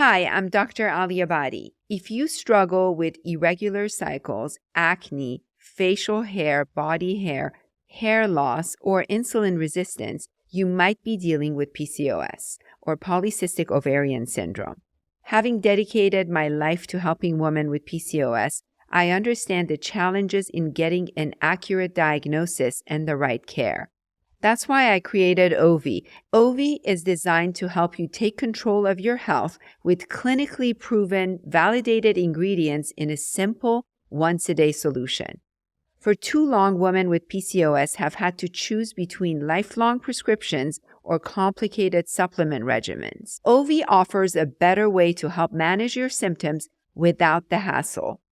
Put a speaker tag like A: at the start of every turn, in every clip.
A: Hi, I'm Dr. Aliabadi. If you struggle with irregular cycles, acne, facial hair, body hair loss, or insulin resistance, you might be dealing with PCOS, or polycystic ovarian syndrome. Having dedicated my life to helping women with PCOS, I understand the challenges in getting an accurate diagnosis and the right care. That's why I created OV. OV is designed to help you take control of your health with clinically proven, validated ingredients in a simple, once-a-day solution. For too long, women with PCOS have had to choose between lifelong prescriptions or complicated supplement regimens. OV offers a better way to help manage your symptoms without the hassle.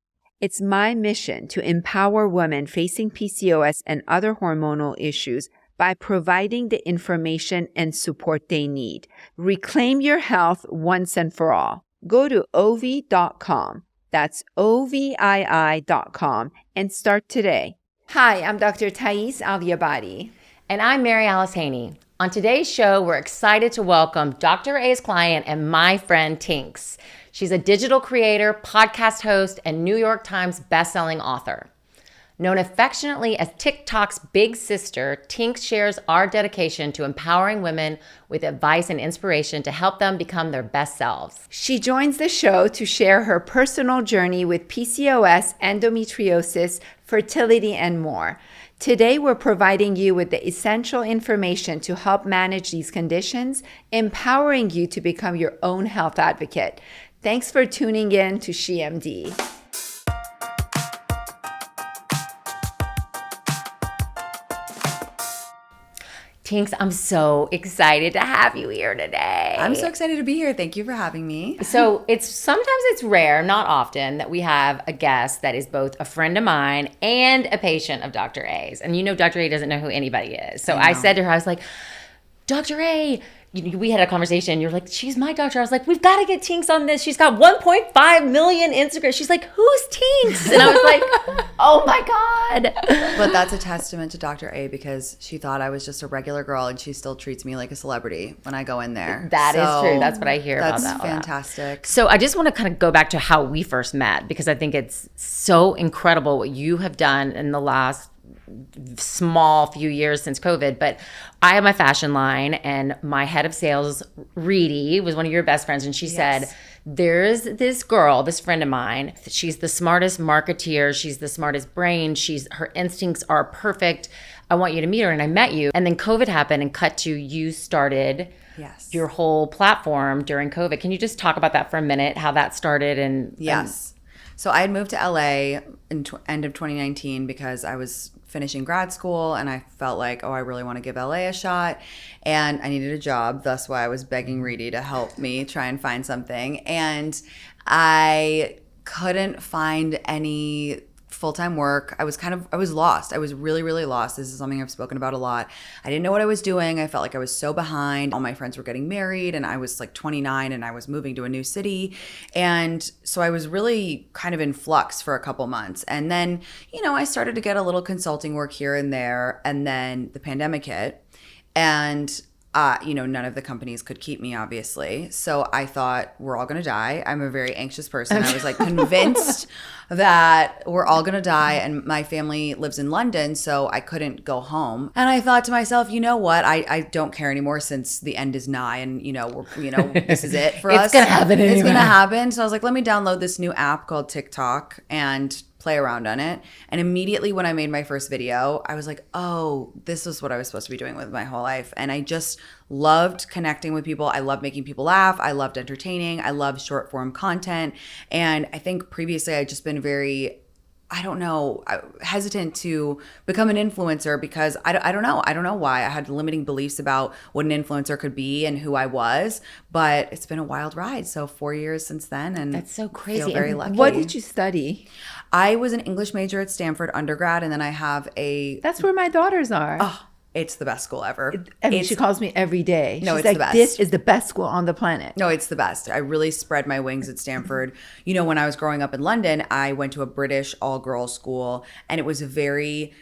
A: It's my mission to empower women facing PCOS and other hormonal issues by providing the information and support they need. Reclaim your health once and for all. Go to OV.com. That's OVII.com and start today. Hi, I'm Dr. Thais Aliabadi.
B: And I'm Mary Alice Haney. On today's show, we're excited to welcome Dr. A's client and my friend Tinx. She's a digital creator, podcast host, and New York Times bestselling author. Known affectionately as TikTok's big sister, Tinx shares our dedication to empowering women with advice and inspiration to help them become their best selves.
A: She joins the show to share her personal journey with PCOS, endometriosis, fertility, and more. Today, we're providing you with the essential information to help manage these conditions, empowering you to become your own health advocate. Thanks for tuning in to SheMD.
B: Tinx, I'm so excited to have you here today.
C: I'm so excited to be here. Thank you for having me.
B: So sometimes it's rare, not often, that we have a guest that is both a friend of mine and a patient of Dr. A's. And you know Dr. A doesn't know who anybody is. So I said to her, I was like, Dr. A, we had a conversation. You're like, she's my doctor. I was like, we've got to get Tinx on this. She's got 1.5 million Instagram. She's like, who's Tinx? And I was like, oh my God.
C: But that's a testament to Dr. A because she thought I was just a regular girl and she still treats me like a celebrity when I go in there.
B: That is true. That's what I hear about that.
C: That's fantastic.
B: So I just want to kind of go back to how we first met because I think it's so incredible what you have done in the last small few years since COVID. But I have my fashion line and my head of sales, Reedy, was one of your best friends. And she said, there's this girl, this friend of mine, she's the smartest marketeer. She's the smartest brain. Her instincts are perfect. I want you to meet her. And I met you. And then COVID happened and cut to you started your whole platform during COVID. Can you just talk about that for a minute, how that started?
C: Yes. So I had moved to LA in end of 2019 because I was finishing grad school and I felt like, I really want to give LA a shot and I needed a job. Thus why I was begging Reedy to help me try and find something. And I couldn't find any full-time work. I was lost. I was really, really lost. This is something I've spoken about a lot. I didn't know what I was doing. I felt like I was so behind. All my friends were getting married and I was like 29 and I was moving to a new city. And so I was really kind of in flux for a couple months. And then, I started to get a little consulting work here and there. And then the pandemic hit and none of the companies could keep me, obviously. So I thought, we're all going to die. I'm a very anxious person. I was like convinced that we're all going to die. And my family lives in London, so I couldn't go home. And I thought to myself, you know what? I don't care anymore since the end is nigh and, this is it for us.
B: It's going to happen anyway.
C: It's going to happen. So I was like, let me download this new app called TikTok and play around on it. And immediately when I made my first video, I was like, oh, this is what I was supposed to be doing with my whole life. And I just loved connecting with people. I loved making people laugh. I loved entertaining. I loved short form content. And I think previously I'd just been very, hesitant to become an influencer because I don't know. I don't know why. I had limiting beliefs about what an influencer could be and who I was, but it's been a wild ride. So 4 years since then. And
B: that's so crazy.
C: I feel very lucky.
A: What did you study?
C: I was an English major at Stanford undergrad, and then I have
A: That's where my daughters are.
C: Oh, it's the best school ever.
A: She calls me every day.
C: No,
A: She's
C: it's
A: like,
C: the best.
A: This is the best school on the planet.
C: No, it's the best. I really spread my wings at Stanford. When I was growing up in London, I went to a British all-girls school, and it was a very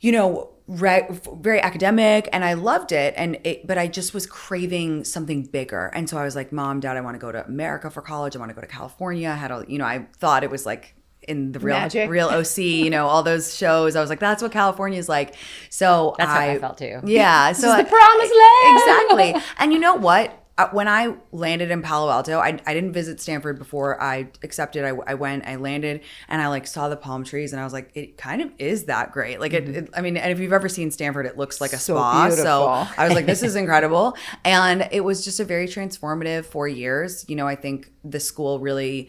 C: very academic, and I loved it. But I just was craving something bigger. And so I was like, Mom, Dad, I want to go to America for college. I want to go to California. I had I thought it was like in the real OC, all those shows. I was like, that's what California is like. So
B: that's how I felt too.
C: Yeah.
B: So the promised land.
C: Exactly. And you know what? When I landed in Palo Alto, I didn't visit Stanford before I accepted. I went, I landed, and I saw the palm trees, and I was like, it kind of is that great. Like and if you've ever seen Stanford, it looks like a spa.
A: Beautiful.
C: So I was like, this is incredible. And it was just a very transformative 4 years. I think the school really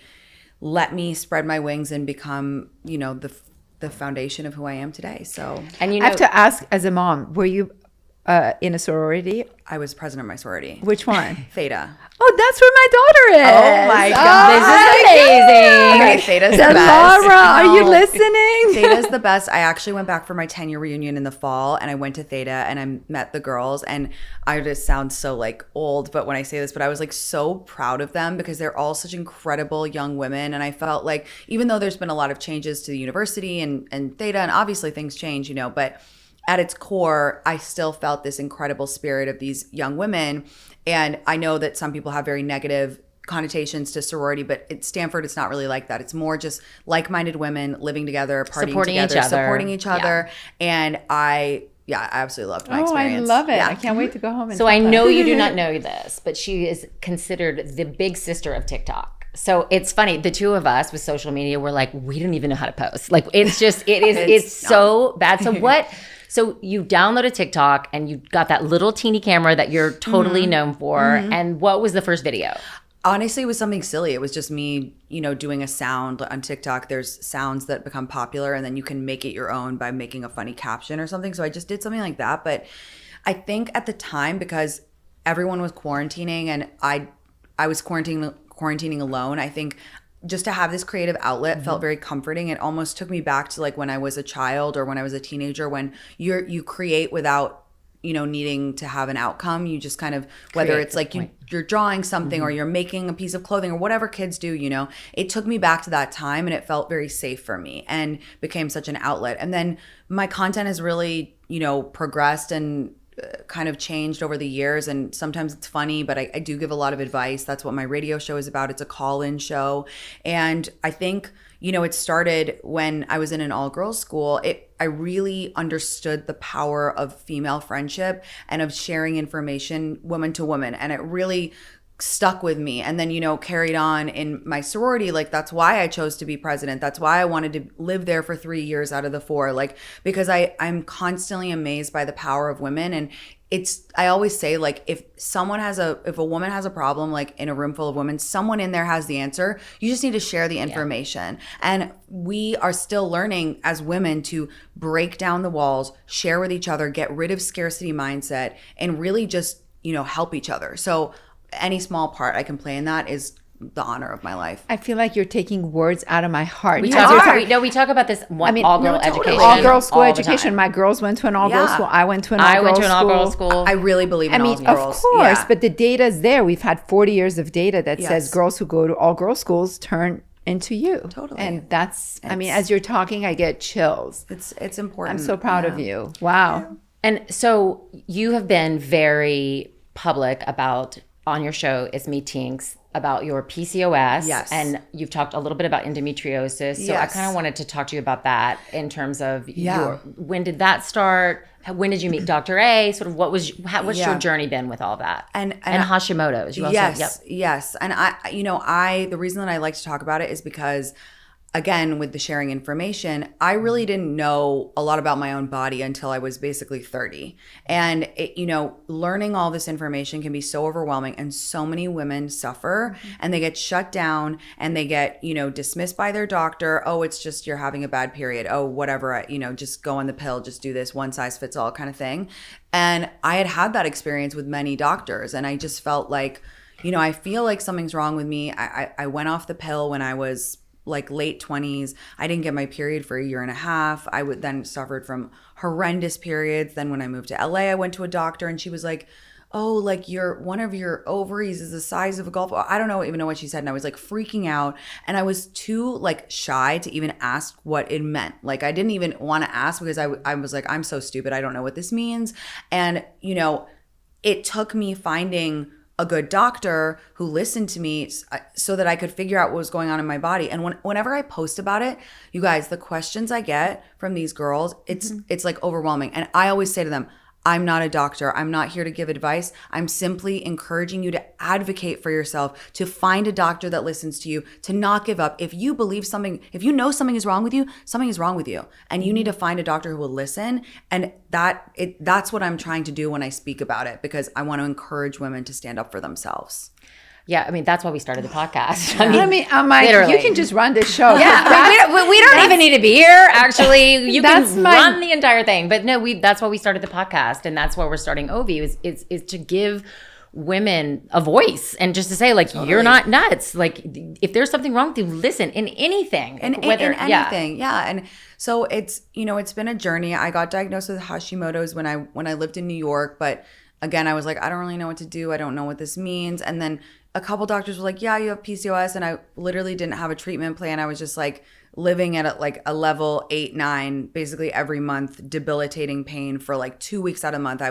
C: let me spread my wings and become, the foundation of who I am today. So,
A: and I have to ask, as a mom, were you in a sorority?
C: I was president of my sorority.
A: Which one?
C: Theta.
A: Oh, that's where my daughter is.
C: Oh my God.
B: This is amazing.
C: Okay, Theta's the best.
A: Laura, are you listening?
C: Theta's the best. I actually went back for my 10-year reunion in the fall, and I went to Theta and I met the girls, and I just sound so old, but when I say this, but I was so proud of them because they're all such incredible young women. And I felt like, even though there's been a lot of changes to the university and Theta, and obviously things change, but at its core, I still felt this incredible spirit of these young women. And I know that some people have very negative connotations to sorority, but at Stanford, it's not really like that. It's more just like-minded women living together, partying together, supporting each other. And I absolutely loved my experience.
A: I love it.
C: Yeah.
A: I can't wait to go home and
B: So I know you do not know this, but she is considered the big sister of TikTok. So it's funny, the two of us with social media, we're like, we don't even know how to post. It's so bad. So you downloaded TikTok and you got that little teeny camera that you're totally known for. And what was the first video?
C: Honestly, it was something silly. It was just me, doing a sound on TikTok. There's sounds that become popular, and then you can make it your own by making a funny caption or something. So I just did something like that. But I think at the time, because everyone was quarantining and I was quarantining alone, I think just to have this creative outlet felt very comforting. It almost took me back to when I was a child or when I was a teenager, when you create without needing to have an outcome. You just kind of, whether it's you're drawing something or you're making a piece of clothing or whatever kids do, it took me back to that time, and it felt very safe for me and became such an outlet. And then my content has really, progressed and kind of changed over the years, and sometimes it's funny, but I do give a lot of advice. That's what my radio show is about. It's a call-in show. And I think, it started when I was in an all-girls school. I really understood the power of female friendship and of sharing information woman to woman, and it really stuck with me. And then, carried on in my sorority. That's why I chose to be president. That's why I wanted to live there for 3 years out of the 4, because I'm constantly amazed by the power of women. And I always say, if a woman has a problem, in a room full of women, someone in there has the answer. You just need to share the information. And we are still learning as women to break down the walls, share with each other, get rid of scarcity mindset, and really just, help each other. So any small part I can play in that is the honor of my life.
A: I feel like you're taking words out of my heart.
B: We talk about this all-girl education.
A: All-girl school education. My girls went to an all-girl school. I went to an all-girl school.
C: I really believe in all-girls.
A: Of course, but the data is there. We've had 40 years of data that says girls who go to all-girl schools turn into you.
C: Totally.
A: And that's, as you're talking, I get chills.
C: It's important.
A: I'm so proud of you. Wow.
C: Yeah.
B: And so you have been very public about, on your show, It's Me Tinx, about your PCOS.
C: Yes.
B: And you've talked a little bit about endometriosis. So
C: Yes.
B: I kind of wanted to talk to you about that in terms of when did that start? When did you meet Dr. A? Sort of what's your journey been with all that? And Hashimoto's. You also,
C: yes. And I the reason that I like to talk about it is because, again, with the sharing information, I really didn't know a lot about my own body until I was basically 30. And, learning all this information can be so overwhelming, and so many women suffer and they get shut down and they get, dismissed by their doctor. Oh, it's just you're having a bad period. Oh, whatever, just go on the pill, just do this, one size fits all kind of thing. And I had that experience with many doctors, and I just felt like, I feel like something's wrong with me. I went off the pill when I was late 20s. I didn't get my period for a year and a half. I would then suffered from horrendous periods. Then when I moved to LA, I went to a doctor and she was like, oh, like one of your ovaries is the size of a golf ball. I don't even know what she said. And I was like freaking out. And I was too like shy to even ask what it meant. Like I didn't even want to ask because I was like, I'm so stupid. I don't know what this means. And, you know, it took me finding a good doctor who listened to me so that I could figure out what was going on in my body. And whenever I post about it, you guys, the questions I get from these girls, it's like overwhelming. And I always say to them, I'm not a doctor. I'm not here to give advice. I'm simply encouraging you to advocate for yourself, to find a doctor that listens to you, to not give up. If you believe something, if you know something is wrong with you, something is wrong with you. And you need to find a doctor who will listen. And that's what I'm trying to do when I speak about it, because I want to encourage women to stand up for themselves.
B: Yeah, I mean, that's why we started the podcast.
A: I'm like,
B: literally.
A: you can just run this show.
B: Yeah, we don't even need to be here. Actually, you can run the entire thing. But no, that's why we started the podcast, and that's why we're starting OV is to give women a voice and just to say, like, you're not nuts. Like, if there's something wrong with you, listen in anything.
C: In anything. Yeah. And so it's, you know, it's been a journey. I got diagnosed with Hashimoto's when I lived in New York, but again, I was like, I don't really know what to do. I don't know what this means. And then a couple doctors were like, yeah, you have PCOS. And I literally didn't have a treatment plan. I was just like living at a level 8, 9, basically every month, debilitating pain for like 2 weeks out of the month.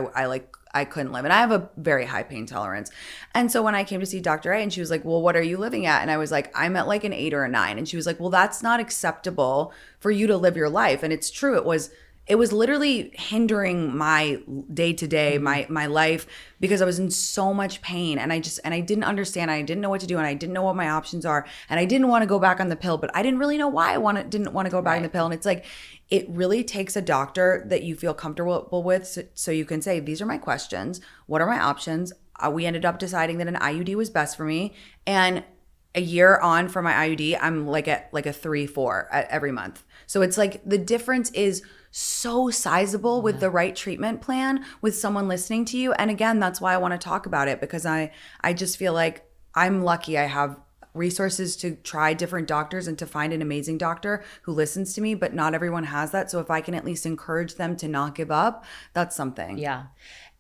C: I couldn't live. And I have a very high pain tolerance. And so when I came to see Dr. A, and she was like, well, what are you living at? And I was like, I'm at like an 8 or a 9. And she was like, well, that's not acceptable for you to live your life. And it's true. It was literally hindering my day-to-day, my life, because I was in so much pain. And I didn't understand. I didn't know what to do. And I didn't know what my options are. And I didn't want to go back on the pill, but I didn't really know why didn't want to go back on the pill. And it's like, it really takes a doctor that you feel comfortable with. So you can say, these are my questions. What are my options? We ended up deciding that an IUD was best for me. And a year on for my IUD, I'm like at like a 3-4 every month. So it's like the difference is so sizable with the right treatment plan, with someone listening to you. And again, that's why I want to talk about it, because I just feel like I'm lucky I have resources to try different doctors and to find an amazing doctor who listens to me, but not everyone has that. So if I can at least encourage them to not give up, that's something.
B: Yeah.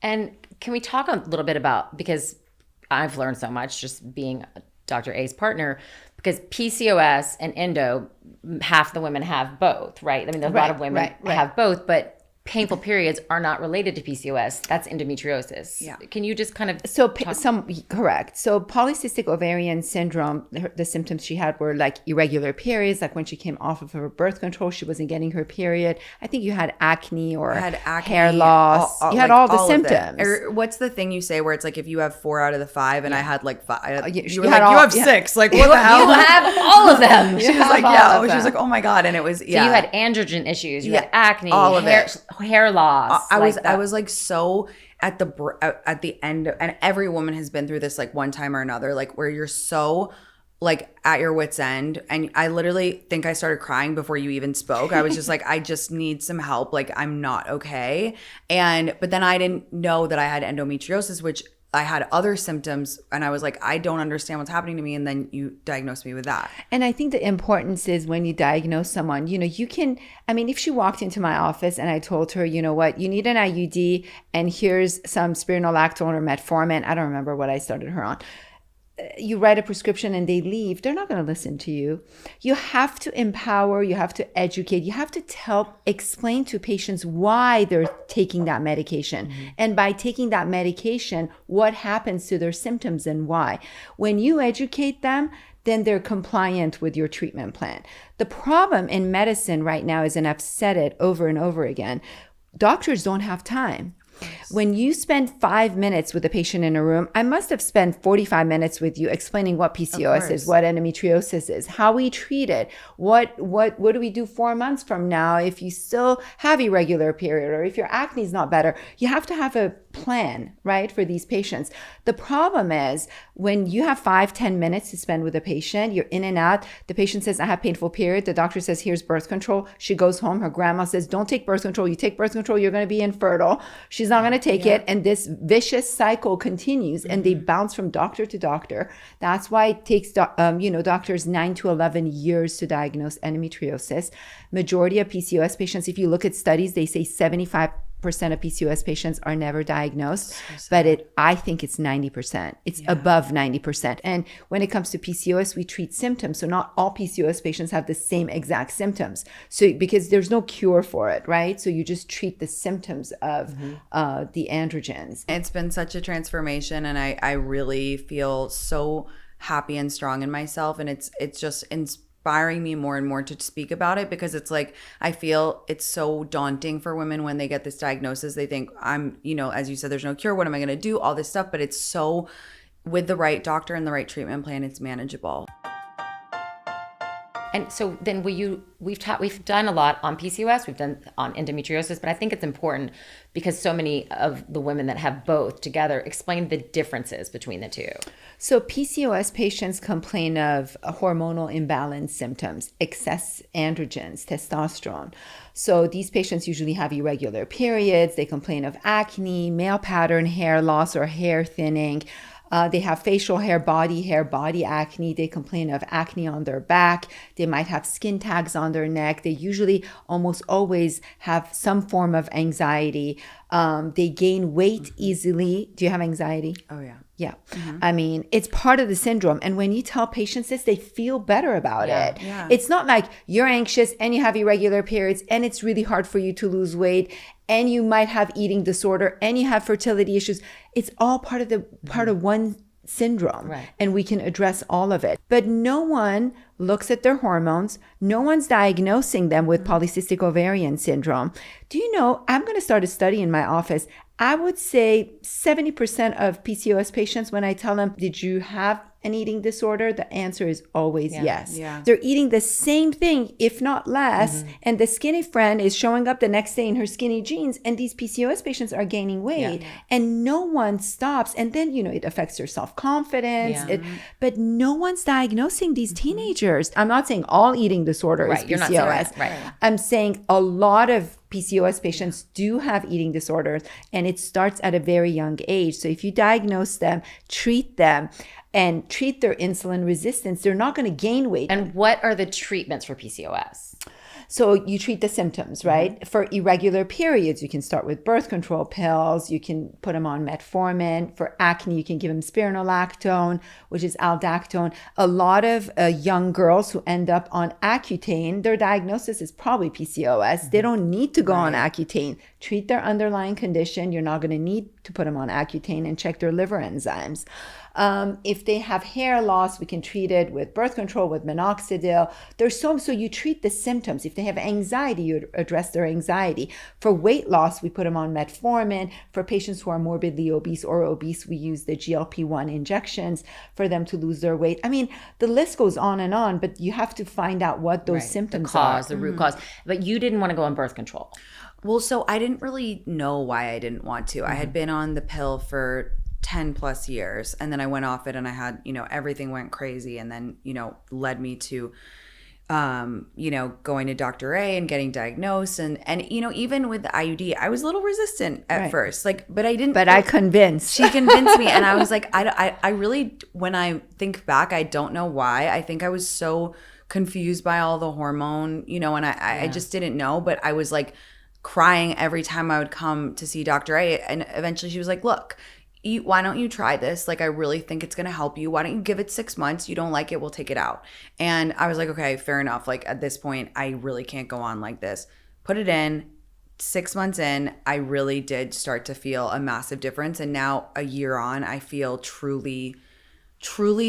B: And can we talk a little bit about, because I've learned so much just being Dr. A's partner, because PCOS and endo, half the women have both, right? I mean, there's a lot of women have both, but painful periods are not related to PCOS. That's endometriosis. Yeah. Can you just kind of
A: correct. So polycystic ovarian syndrome, the symptoms she had were like irregular periods. Like when she came off of her birth control, she wasn't getting her period. I think you had acne or hair loss. You had all the symptoms.
C: Or what's the thing you say where it's like if you have 4 out of the 5 and I had like 5, you
A: have
C: 6. Like what the hell?
B: You have all of them.
C: She was like, yeah. She was like, oh my God. And it was,
B: So you had androgen issues. You had acne.
C: All of it.
B: Hair loss.
C: I was like so at the end, and every woman has been through this like one time or another, like where you're so like at your wit's end. And I literally think I started crying before you even spoke. I was just like, I just need some help. Like I'm not okay. But then I didn't know that I had endometriosis, which I had other symptoms, and I was like, I don't understand what's happening to me. And then you diagnosed me with that.
A: And I think the importance is when you diagnose someone, you know, if she walked into my office and I told her, you know what, you need an IUD and here's some spironolactone or metformin. I don't remember what I started her on. You write a prescription and they leave, they're not going to listen to you. You have to empower, you have to educate, you have to explain to patients why they're taking that medication. Mm-hmm. And by taking that medication, what happens to their symptoms and why. When you educate them, then they're compliant with your treatment plan. The problem in medicine right now is, and I've said it over and over again, doctors don't have time. When you spend 5 minutes with a patient in a room, I must have spent 45 minutes with you explaining what PCOS is, what endometriosis is, how we treat it, what do we do 4 months from now if you still have irregular period or if your acne is not better. You have to have a plan, right, for these patients. The problem is when you have 5-10 minutes to spend with a patient, you're in and out. The patient says, I have painful period. The doctor says, here's birth control. She goes home. Her grandma says, don't take birth control. You take birth control, you're going to be infertile. She's not going to take it. And this vicious cycle continues, and they bounce from doctor to doctor. That's why it takes doctors 9 to 11 years to diagnose endometriosis. Majority of PCOS patients, if you look at studies, they say 75% of PCOS patients are never diagnosed, but I think it's 90%. It's above 90%. And when it comes to PCOS, we treat symptoms. So not all PCOS patients have the same exact symptoms. So because there's no cure for it, right? So you just treat the symptoms of the androgens.
C: It's been such a transformation, and I really feel so happy and strong in myself, and it's just inspiring me more and more to speak about it, because it's like I feel it's so daunting for women when they get this diagnosis. They think, I'm, as you said, there's no cure, what am I going to do, all this stuff, but it's so, with the right doctor and the right treatment plan, it's manageable.
B: And so then we've done a lot on PCOS, we've done on endometriosis, but I think it's important because so many of the women that have both together explain the differences between the two.
A: So PCOS patients complain of hormonal imbalance symptoms, excess androgens, testosterone. So these patients usually have irregular periods. They complain of acne, male pattern hair loss or hair thinning. They have facial hair, body acne. They complain of acne on their back. They might have skin tags on their neck. They usually almost always have some form of anxiety. They gain weight easily. Do you have anxiety?
C: Oh, yeah.
A: Yeah. I mean, it's part of the syndrome. And when you tell patients this, they feel better about it.
C: Yeah.
A: It's not like you're anxious and you have irregular periods and it's really hard for you to lose weight and you might have eating disorder and you have fertility issues. It's all part of one syndrome,
B: right?
A: And we can address all of it. But no one looks at their hormones. No one's diagnosing them with polycystic ovarian syndrome. Do you know, I'm going to start a study in my office. I would say 70% of PCOS patients, when I tell them, did you have an eating disorder? The answer is always yes.
C: Yeah.
A: They're eating the same thing, if not less. And the skinny friend is showing up the next day in her skinny jeans. And these PCOS patients are gaining weight and no one stops. And then, it affects their self-confidence. But no one's diagnosing these teenagers. I'm not saying all eating disorder is PCOS.
B: You're not saying right.
A: I'm saying a lot of PCOS patients do have eating disorders, and it starts at a very young age. So if you diagnose them, treat them, and treat their insulin resistance, they're not going to gain weight.
B: And what are the treatments for PCOS?
A: So you treat the symptoms, right? For irregular periods, you can start with birth control pills. You can put them on metformin. For acne, you can give them spironolactone, which is aldactone. A lot of young girls who end up on Accutane, their diagnosis is probably PCOS. They don't need to go on Accutane. Treat their underlying condition. You're not going to need to put them on Accutane, and check their liver enzymes. If they have hair loss, we can treat it with birth control, with minoxidil. So you treat the symptoms. If they have anxiety, you address their anxiety. For weight loss, we put them on metformin. For patients who are morbidly obese or obese, we use the GLP-1 injections for them to lose their weight. I mean, the list goes on, but you have to find out what those symptoms are.
B: The root cause. But you didn't want to go on birth control.
C: Well, so I didn't really know why I didn't want to. I had been on the pill for 10 plus years, and then I went off it, and I had, everything went crazy, and then, led me to, going to Dr. A and getting diagnosed. And even with the IUD, I was a little resistant at first, but I didn't.
A: But I convinced.
C: She convinced me. And I was like, I really, when I think back, I don't know why. I think I was so confused by all the hormone, and I just didn't know. But I was like crying every time I would come to see Dr. A. And eventually she was like, look, why don't you try this? I really think it's going to help you. Why don't you give it 6 months? You don't like it, we'll take it out. And I was like, okay, fair enough. At this point, I really can't go on like this. Put it in. 6 months in, I really did start to feel a massive difference. And now a year on, I feel truly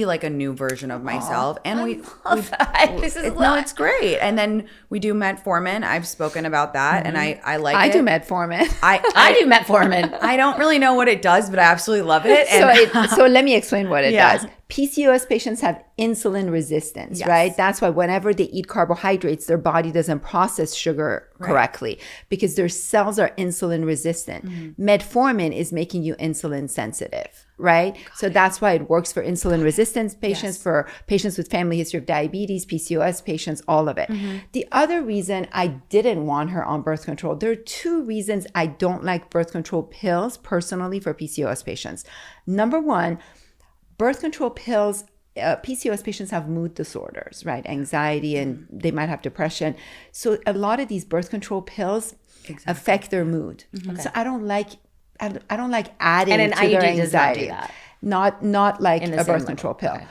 C: like a new version of myself. And it's great. And then we do metformin. I've spoken about that, and I like it.
A: I do metformin.
B: I do metformin.
C: I don't really know what it does, but I absolutely love it. And
A: so let me explain what it does. PCOS patients have insulin resistance, right? That's why whenever they eat carbohydrates, their body doesn't process sugar correctly because their cells are insulin resistant. Metformin is making you insulin sensitive, right? So that's why it works for insulin resistance patients, for patients with family history of diabetes, PCOS patients, all of it. The other reason I didn't want her on birth control, there are two reasons I don't like birth control pills personally for PCOS patients. Number one, birth control pills, PCOS patients have mood disorders, right? Anxiety, and they might have depression. So a lot of these birth control pills, affect their mood. So I don't like adding
B: And an
A: to
B: IUD
A: their
B: does not do
A: anxiety.
B: that.
A: Not like
B: In the
A: a
B: same
A: birth
B: level.
A: control pill.
B: Okay.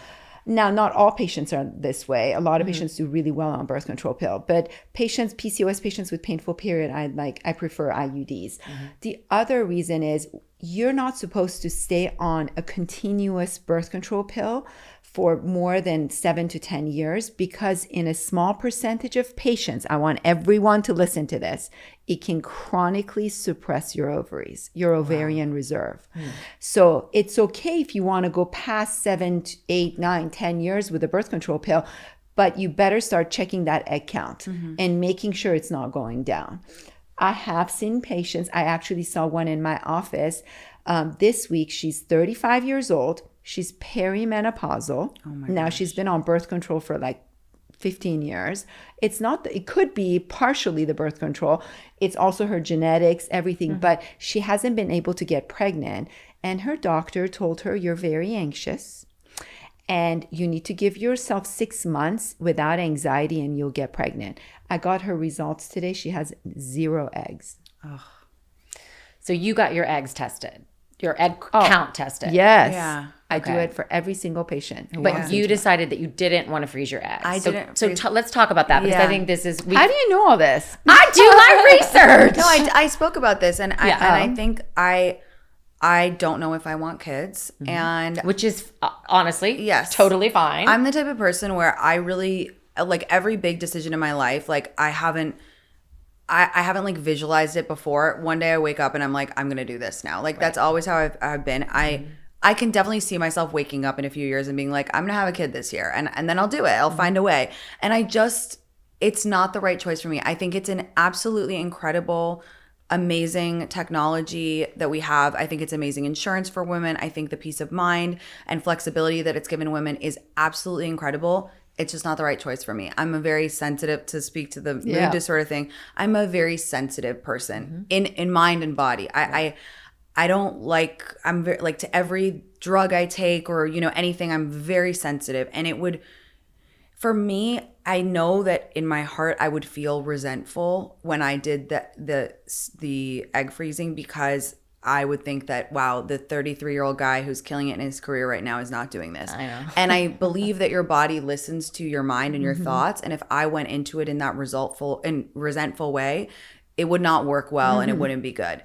A: Now, not all patients are this way. A lot of patients do really well on birth control pill, but patients, PCOS patients with painful period, I prefer IUDs. The other reason is you're not supposed to stay on a continuous birth control pill for more than 7 to 10 years because in a small percentage of patients, I want everyone to listen to this, it can chronically suppress your ovaries, your ovarian reserve. So it's okay if you want to go past 7 to 8, 9, 10 years with a birth control pill, but you better start checking that egg count and making sure it's not going down. I have seen patients, I actually saw one in my office this week. She's 35 years old. She's perimenopausal. Now she's been on birth control for like 15 years. It could be partially the birth control. It's also her genetics, everything, but she hasn't been able to get pregnant. And her doctor told her, you're very anxious and you need to give yourself 6 months without anxiety and you'll get pregnant. I got her results today. She has 0 eggs.
B: So you got your eggs tested, your egg count tested.
A: Yes.
C: Yeah.
A: I do it for every single patient.
B: But you decided that you didn't want to freeze your eggs.
C: I
B: so,
C: didn't
B: So let's talk about that because I think this is.
A: How do you know all this?
B: I do my research.
C: No, I spoke about this, and I think I don't know if I want kids, and
B: Which is honestly,
C: Yes.
B: totally fine.
C: I'm the type of person where I really like every big decision in my life. Like I haven't like visualized it before. One day I wake up and I'm like, I'm gonna do this now. Like that's always how I've been. I can definitely see myself waking up in a few years and being like, I'm gonna have a kid this year, and then I'll do it. I'll find a way. And it's not the right choice for me. I think it's an absolutely incredible, amazing technology that we have. I think it's amazing insurance for women. I think the peace of mind and flexibility that it's given women is absolutely incredible. It's just not the right choice for me. I'm a very sensitive, to speak to the mood disorder thing. I'm a very sensitive person in mind and body. I don't like, I'm very, like to every drug I take or, anything, I'm very sensitive. And it would, for me, I know that in my heart, I would feel resentful when I did the egg freezing because I would think that, wow, the 33-year-old guy who's killing it in his career right now is not doing this. I know. And I believe that your body listens to your mind and your thoughts. And if I went into it in that resentful way, it would not work well and it wouldn't be good.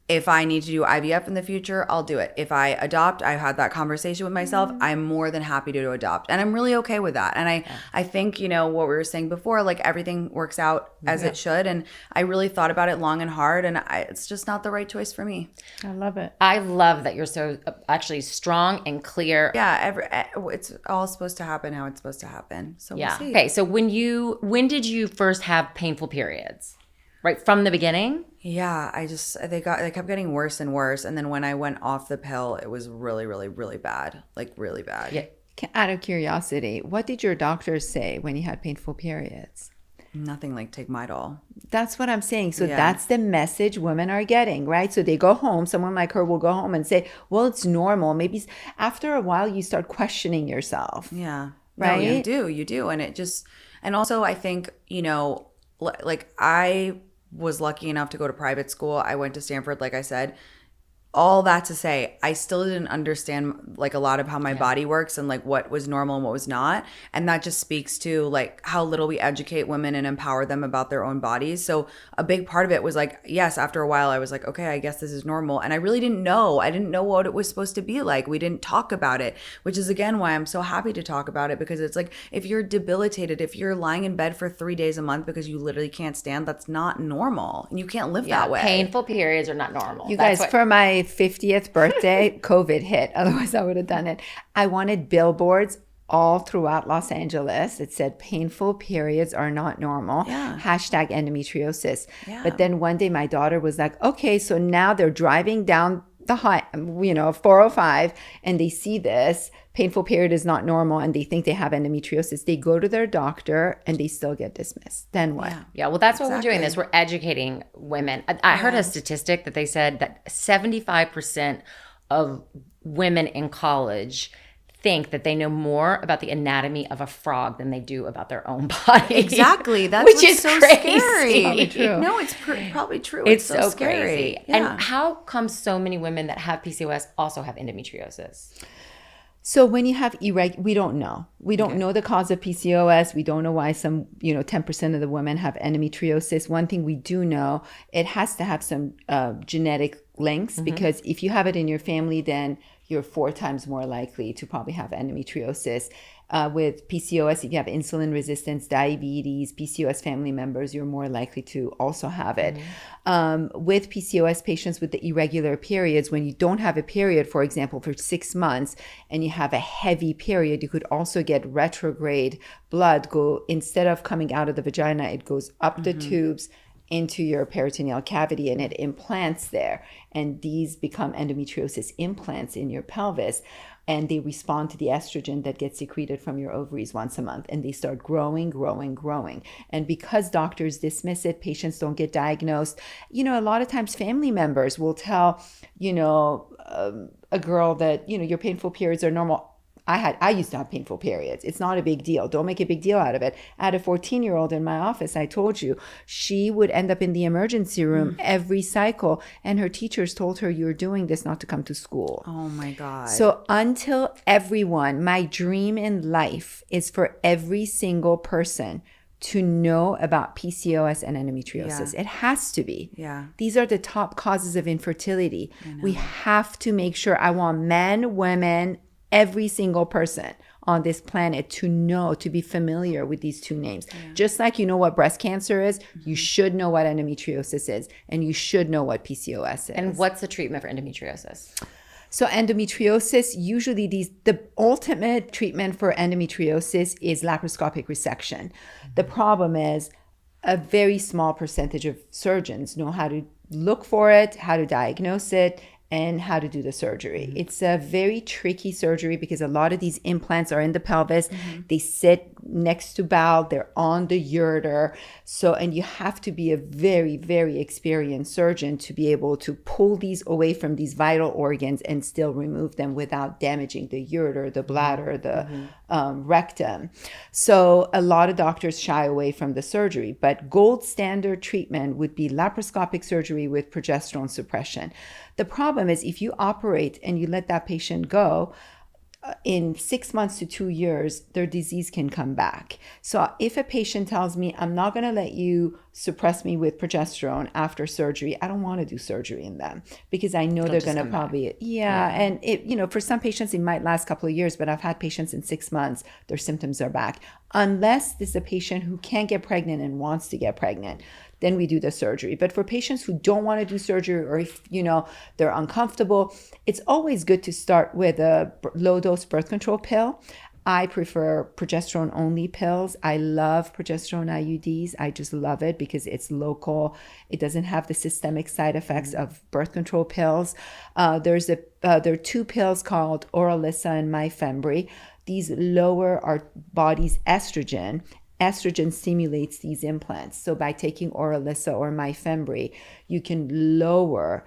C: If I need to do IVF in the future, I'll do it. If I adopt, I had that conversation with myself. I'm more than happy to adopt. And I'm really okay with that. And I think, what we were saying before, like everything works out as it should. And I really thought about it long and hard. And it's just not the right choice for me.
A: I love it.
B: I love that you're so actually strong and clear.
C: Yeah, it's all supposed to happen how it's supposed to happen. So we'll see.
B: Okay, so when did you first have painful periods? Right from the beginning?
C: Yeah, they kept getting worse and worse. And then when I went off the pill, it was really, really, really bad. Like really bad.
B: Yeah.
A: Out of curiosity, what did your doctors say when you had painful periods?
C: Nothing like take Midol.
A: That's what I'm saying. So that's the message women are getting, right? So they go home, someone like her will go home and say, well, it's normal. Maybe after a while you start questioning yourself.
C: Yeah.
A: Right?
C: No, you do. And also I think, like I was lucky enough to go to private school. I went to Stanford, like I said. All that to say, I still didn't understand like a lot of how my body works and like what was normal and what was not. And that just speaks to like how little we educate women and empower them about their own bodies. So a big part of it was like, yes, after a while I was like, okay, I guess this is normal. And I really didn't know. I didn't know what it was supposed to be like. We didn't talk about it, which is again why I'm so happy to talk about it, because it's like if you're debilitated, if you're lying in bed for 3 days a month because you literally can't stand, that's not normal. And you can't live that way.
B: Painful periods are not normal.
A: You guys, for my 50th birthday, COVID hit. Otherwise, I would have done it. I wanted billboards all throughout Los Angeles. It said, painful periods are not normal. Hashtag endometriosis. But then one day my daughter was like, okay, so now they're driving down the 405 and they see this. Painful period is not normal and they think they have endometriosis. They go to their doctor and they still get dismissed. Then what?
B: Yeah, well, that's what we're doing this. We're educating women. I heard a statistic that they said that 75% of women in college think that they know more about the anatomy of a frog than they do about their own body.
C: Exactly. That's
B: which
C: what's
B: is
C: so
B: crazy.
C: scary.
A: Probably true.
C: No, it's probably true.
B: It's
C: so
B: scary.
C: Scary. Yeah.
B: And how come so many women that have PCOS also have endometriosis?
A: So when you have we don't know. We don't know the cause of PCOS. We don't know why some, 10% of the women have endometriosis. One thing we do know, it has to have some genetic links, because if you have it in your family, then you're 4 times more likely to probably have endometriosis. With PCOS, if you have insulin resistance, diabetes, PCOS family members, you're more likely to also have it. With PCOS patients with the irregular periods, when you don't have a period, for example, for 6 months, and you have a heavy period, you could also get retrograde blood go, instead of coming out of the vagina, it goes up the tubes into your peritoneal cavity, and it implants there. And these become endometriosis implants in your pelvis. And they respond to the estrogen that gets secreted from your ovaries once a month. And they start growing. And because doctors dismiss it, patients don't get diagnosed. A lot of times family members will tell, a girl that, your painful periods are normal. I used to have painful periods. It's not a big deal. Don't make a big deal out of it. I had a 14-year-old in my office. I told you, she would end up in the emergency room every cycle. And her teachers told her, you're doing this not to come to school.
C: Oh my God.
A: So my dream in life is for every single person to know about PCOS and endometriosis. It has to be.
C: Yeah.
A: These are the top causes of infertility. We have to make sure. I want men, women, every single person on this planet to know, to be familiar with these 2 names. Just like you know what breast cancer is, you should know what endometriosis is, and you should know what PCOS is.
B: And what's the treatment for endometriosis?
A: So endometriosis, usually the ultimate treatment for endometriosis is laparoscopic resection. The problem is a very small percentage of surgeons know how to look for it, how to diagnose it, and how to do the surgery. It's a very tricky surgery because a lot of these implants are in the pelvis. They sit next to bowel. They're on the ureter. And you have to be a very, very experienced surgeon to be able to pull these away from these vital organs and still remove them without damaging the ureter, the bladder, the rectum. So a lot of doctors shy away from the surgery, but gold standard treatment would be laparoscopic surgery with progesterone suppression. The problem is if you operate and you let that patient go, in 6 months to 2 years, their disease can come back. So if a patient tells me, I'm not going to let you suppress me with progesterone after surgery, I don't want to do surgery in them because I know they're going to probably, and it, for some patients, it might last a couple of years, but I've had patients in 6 months, their symptoms are back. Unless this is a patient who can't get pregnant and wants to get pregnant, then we do the surgery. But for patients who don't want to do surgery, or if, they're uncomfortable, it's always good to start with a low-dose birth control pill. I prefer progesterone-only pills. I love progesterone IUDs. I just love it because it's local. It doesn't have the systemic side effects of birth control pills. There are 2 pills called Oralissa and Myfembry. These lower our body's estrogen. Estrogen stimulates these implants. So by taking Oralissa or Myfembry, you can lower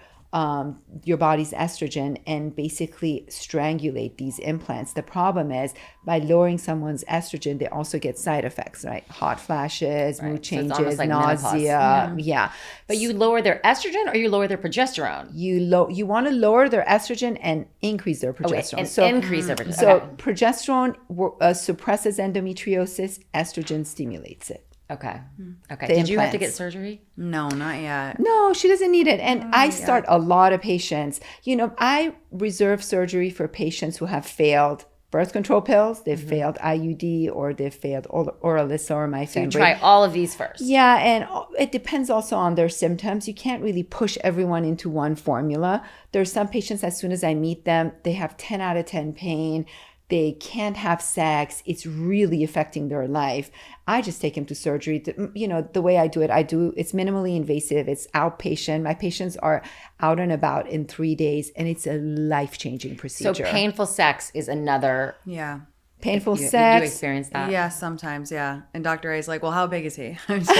A: your body's estrogen and basically strangulate these implants. The problem is by lowering someone's estrogen, they also get side effects, right? Hot flashes, mood changes,
B: like
A: nausea. Yeah.
B: But you lower their estrogen or you lower their progesterone?
A: You want to lower their estrogen and increase their progesterone.
B: Increase their progesterone.
A: So progesterone suppresses endometriosis, estrogen stimulates it.
B: Okay.
A: The
B: Did you have to
A: implants.
B: get surgery?
C: No, not yet.
A: No, she doesn't need it. And I start a lot of patients. I reserve surgery for patients who have failed birth control pills, they've failed IUD, or they've failed Oralissa or Myfembry.
B: So you try all of these first.
A: Yeah, and it depends also on their symptoms. You can't really push everyone into one formula. There are some patients, as soon as I meet them, they have 10 out of 10 pain. They can't have sex. It's really affecting their life. I just take them to surgery. The way I do it, it's minimally invasive. It's outpatient. My patients are out and about in 3 days, and it's a life-changing procedure.
B: So painful sex is another.
C: Yeah.
A: Painful
B: You
A: sex.
B: experience that?
C: Yeah, sometimes, yeah. And Dr. A is like, well, how big is he? I'm just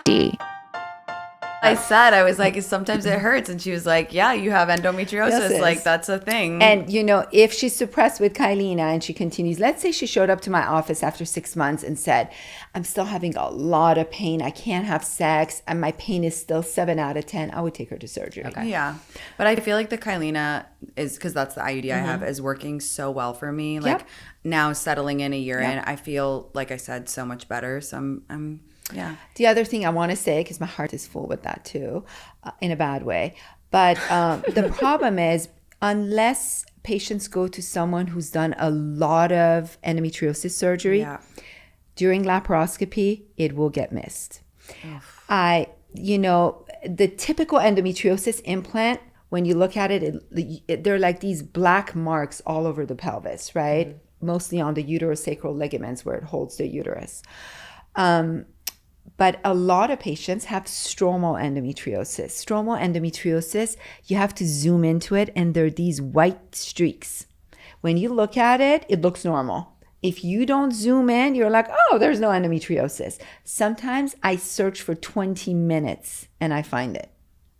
C: kidding. I said, I was like, sometimes it hurts. And she was like, yeah, you have endometriosis.
A: Yes,
C: Like, that's a thing.
A: And, if she's suppressed with Kylina and she continues, let's say she showed up to my office after 6 months and said, I'm still having a lot of pain. I can't have sex. And my pain is still 7 out of 10. I would take her to surgery.
C: Okay. Yeah. But I feel like the Kylina is, because that's the IUD I have, is working so well for me. Like, now settling in a year in, I feel, like I said, so much better. So I'm yeah.
A: The other thing I want to say, because my heart is full with that too, in a bad way. But the problem is, unless patients go to someone who's done a lot of endometriosis surgery, during laparoscopy, it will get missed. The typical endometriosis implant, when you look at it, they're like these black marks all over the pelvis, right? Mostly on the uterosacral ligaments where it holds the uterus. But a lot of patients have stromal endometriosis. Stromal endometriosis, you have to zoom into it, and there are these white streaks. When you look at it, it looks normal. If you don't zoom in, you're like, oh, there's no endometriosis. Sometimes I search for 20 minutes and I find it.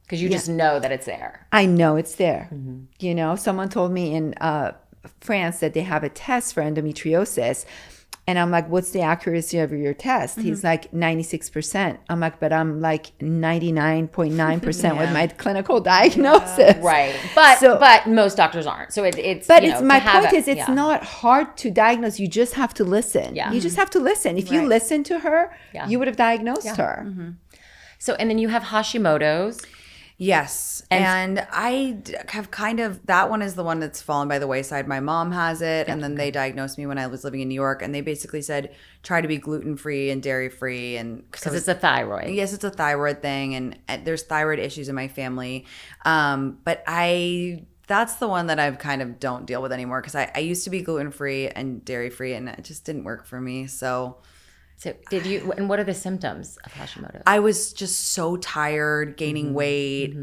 B: Because you just know that it's there.
A: I know it's there. Someone told me in France that they have a test for endometriosis. And I'm like, what's the accuracy of your test? He's like 96%. I'm like, but I'm like 99.9% with my clinical diagnosis.
B: Right. But most doctors aren't. So it's
A: But my point is, it's not hard to diagnose. You just have to listen. Yeah. You just have to listen. If you listen to her, you would have diagnosed her.
B: So, and then you have Hashimoto's.
C: Yes. And I have kind of, that one is the one that's fallen by the wayside. My mom has it. And then they diagnosed me when I was living in New York. And they basically said, try to be gluten-free and dairy-free. And
B: because it's a thyroid.
C: Yes, it's a thyroid thing. And there's thyroid issues in my family. But that's the one that I kind of don't deal with anymore. Because I used to be gluten-free and dairy-free. And it just didn't work for me. So
B: did you, and what are the symptoms of Hashimoto's?
C: I was just so tired, gaining weight.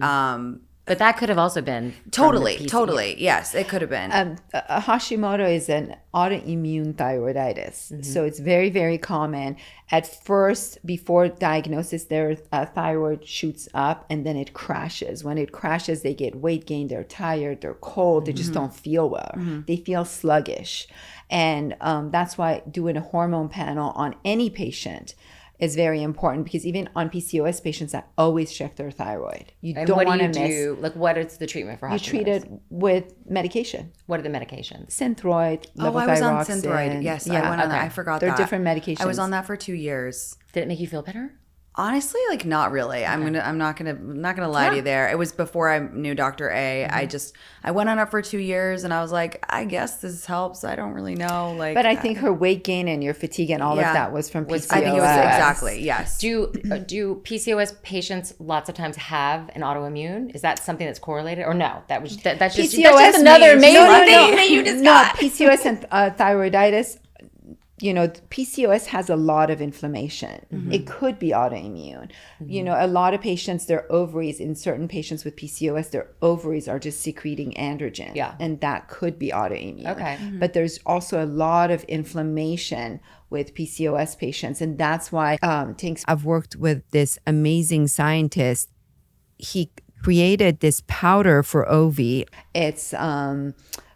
B: But that could have also been
C: totally. Yes, it could have been.
A: Hashimoto is an autoimmune thyroiditis. So it's very, very common. At first, before diagnosis, their thyroid shoots up and then it crashes. When it crashes, they get weight gain, they're tired, they're cold, they just don't feel well. They feel sluggish. And that's why doing a hormone panel on any patient is very important, because even on PCOS patients, I always check their thyroid. You don't want to miss.
B: Like, what is the treatment for Hashimoto's?
A: You treat it with medication.
B: What are the medications?
A: Synthroid, levothyroxine.
C: I was on Synthroid. Yes, I went on that. I forgot that.
A: They're different medications.
C: I was on that for 2 years.
B: Did it make you feel better?
C: Honestly, like, not really. Okay. I'm not gonna lie to you there. It was before I knew Dr. A. I went on it for 2 years and I was like, I guess this helps. I don't really know. Like,
A: but I think her weight gain and your fatigue and all of that was from PCOS.
C: I think it was exactly, yes.
B: Do PCOS patients lots of times have an autoimmune? Is that something that's correlated, or no? That's just another amazing thing that you just got.
A: PCOS and thyroiditis. PCOS has a lot of inflammation. It could be autoimmune. A lot of patients, their ovaries, in certain patients with PCOS, their ovaries are just secreting androgen. Yeah. And that could be autoimmune. Okay. But there's also a lot of inflammation with PCOS patients. And that's why Tinx, I've worked with this amazing scientist. He created this powder for OV. It's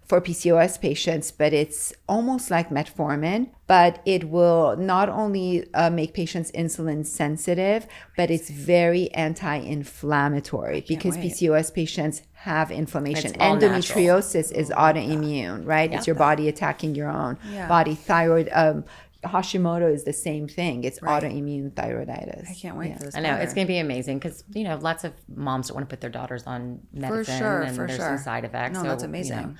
A: for PCOS patients, but it's almost like metformin, but it will not only make patients insulin sensitive, but it's very anti-inflammatory, because PCOS patients have inflammation. Endometriosis is autoimmune, right? It's your body attacking your own body. Thyroid, Hashimoto is the same thing. It's autoimmune thyroiditis.
C: I can't wait for this.
B: I know it's going to be amazing, because lots of moms don't want to put their daughters on medicine, and there's some side effects.
C: No, that's amazing.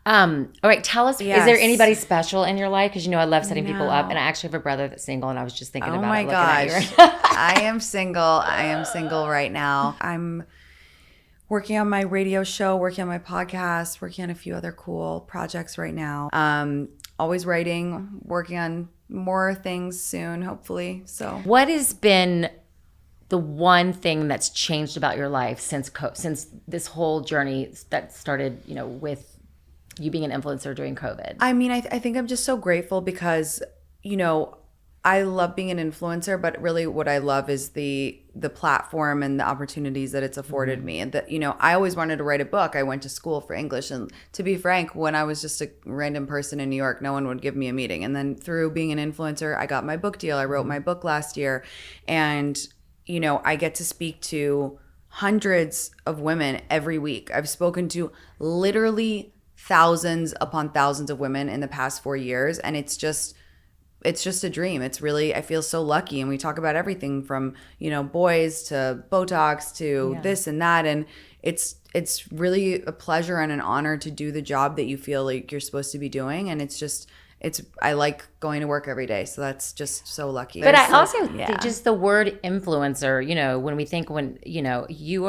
B: All right, tell us, is there anybody special in your life? Because I love setting people up, and I actually have a brother that's single, and I was just thinking about it. Oh my gosh.
C: I am single right now. I'm working on my radio show, working on my podcast, working on a few other cool projects right now. Always writing, working on more things soon, hopefully. So,
B: what has been the one thing that's changed about your life since this whole journey that started, with you being an influencer during COVID?
C: I mean, I think I'm just so grateful because, I love being an influencer, but really what I love is the platform and the opportunities that it's afforded me. And that, I always wanted to write a book. I went to school for English. And to be frank, when I was just a random person in New York, no one would give me a meeting. And then through being an influencer, I got my book deal. I wrote my book last year. And, I get to speak to hundreds of women every week. I've spoken to literally thousands upon thousands of women in the past 4 years. And it's just a dream. It's really, I feel so lucky. And we talk about everything from, boys to Botox to this and that. And it's really a pleasure and an honor to do the job that you feel like you're supposed to be doing. And I like going to work every day. So that's just so lucky.
B: But I also just the word influencer, when we think you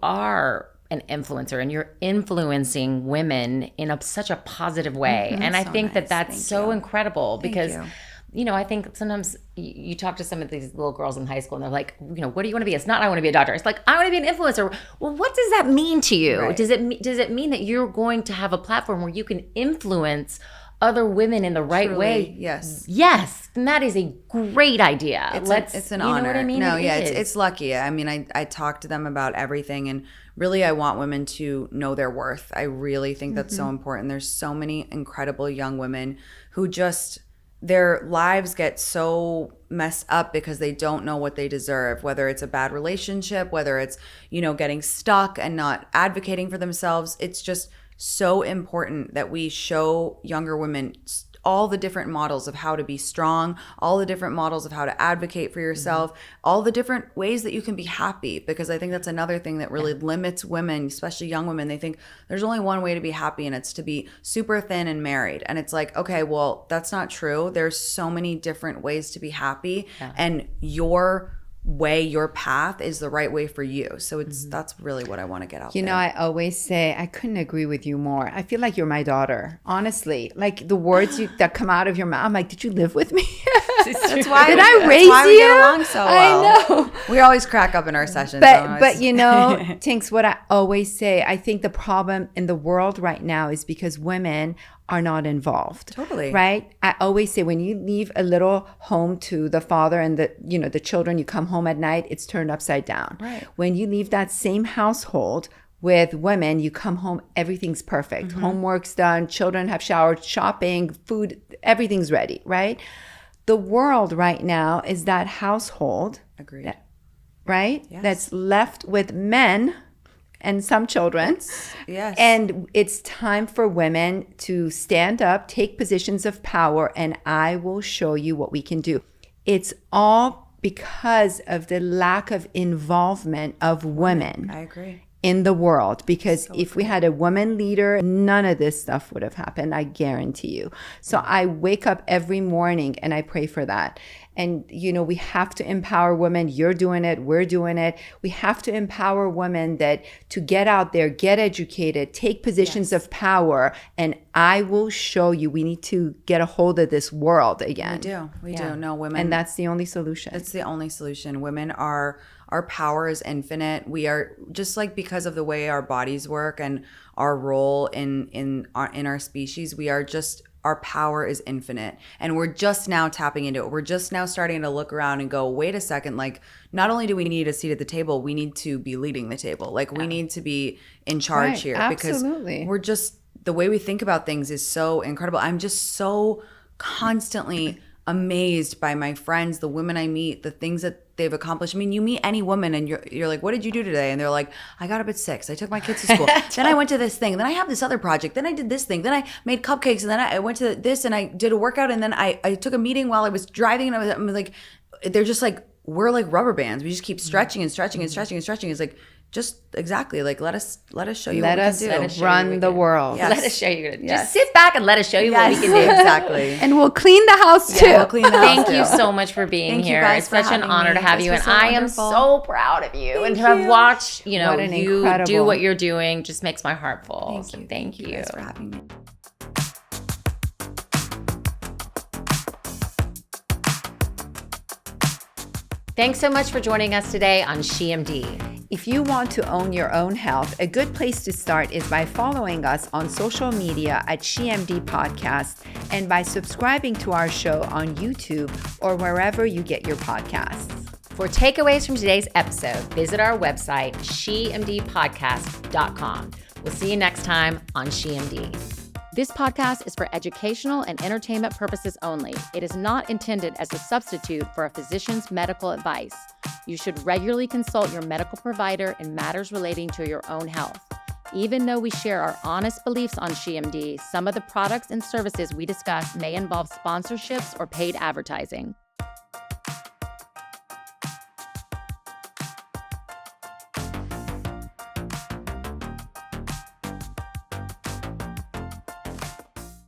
B: are an influencer and you're influencing women in such a positive way. And I think that's so incredible because, I think sometimes you talk to some of these little girls in high school and they're like, what do you want to be? It's not, I want to be a doctor. It's like, I want to be an influencer. Well, what does that mean to you? Right. Does it mean that you're going to have a platform where you can influence other women in the right way? Yes. And that is a great idea.
C: It's an honor.
B: Know what I mean?
C: No, it's lucky. I mean, I talk to them about everything, and really I want women to know their worth. I really think that's so important. There's so many incredible young women who just, their lives get so messed up because they don't know what they deserve, whether it's a bad relationship, whether it's, getting stuck and not advocating for themselves. It's just so important that we show younger women all the different models of how to be strong, all the different models of how to advocate for yourself, all the different ways that you can be happy. Because I think that's another thing that really limits women, especially young women. They think there's only one way to be happy, and it's to be super thin and married. And it's like, okay, well, that's not true. There's so many different ways to be happy, and your way, your path is the right way for you. So that's really what I want to get out there.
A: I always say, I couldn't agree with you more. I feel like you're my daughter, honestly. Like the words that come out of your mouth, I'm like, did you live with me?
C: That's why
A: did I raise you?
C: We get along so well.
A: I know.
C: We always crack up in our sessions.
A: But Tinx, what I always say, I think the problem in the world right now is because women are not involved.
C: Totally.
A: Right? I always say when you leave a little home to the father and the children, you come home at night, it's turned upside down.
C: Right.
A: When you leave that same household with women, you come home, everything's perfect. Homework's done, children have showered, shopping, food, everything's ready, right? The world right now is that household.
C: Agreed.
A: Right?
C: Yes.
A: That's left with men and some children.
C: Yes.
A: And it's time for women to stand up, take positions of power, and I will show you what we can do. It's all because of the lack of involvement of women.
C: I agree.
A: In the world, because if we had a woman leader, none of this stuff would have happened, I guarantee you. So I wake up every morning and I pray for that. And, we have to empower women. You're doing it. We're doing it. We have to empower women to get out there, get educated, take positions of power. And I will show you, we need to get a hold of this world again.
C: We do. No, women.
A: And that's the only solution.
C: It's the only solution. Women are, our power is infinite. We are just because of the way our bodies work and our role in our species, our power is infinite, and we're just now tapping into it. We're just now starting to look around and go, wait a second, not only do we need a seat at the table, we need to be leading the table. We need to be in charge here.
A: Absolutely.
C: Because we're just, the way we think about things is so incredible. I'm just so constantly amazed by my friends, the women I meet, the things that they've accomplished. I mean, you meet any woman and you're like, what did you do today? And they're like, I got up at 6. I took my kids to school. Then I went to this thing. Then I have this other project. Then I did this thing. Then I made cupcakes. And then I went to this and I did a workout. And then I took a meeting while I was driving. And I'm like, they're just like, we're like rubber bands. We just keep stretching and stretching and stretching and stretching. It's like, just exactly let us show you what we can do.
A: Let us run the world.
B: Yes. Let us show you. Just sit back and let us show you what we can do.
C: Exactly.
A: And we'll clean the house too.
C: We'll clean the house
B: Thank
C: too.
B: you so much for being here. It's such an honor to have you. And
C: so
B: I am
C: wonderful.
B: so proud of you. And to have watched, you
A: incredible.
B: do what you're doing just makes my heart full.
C: Thank you guys for having me.
B: Thanks so much for joining us today on SheMD.
A: If you want to own your own health, a good place to start is by following us on social media at SheMD Podcast and by subscribing to our show on YouTube or wherever you get your podcasts.
B: For takeaways from today's episode, visit our website, shemdpodcast.com. We'll see you next time on SheMD.
D: This podcast is for educational and entertainment purposes only. It is not intended as a substitute for a physician's medical advice. You should regularly consult your medical provider in matters relating to your own health. Even though we share our honest beliefs on SheMD, some of the products and services we discuss may involve sponsorships or paid advertising.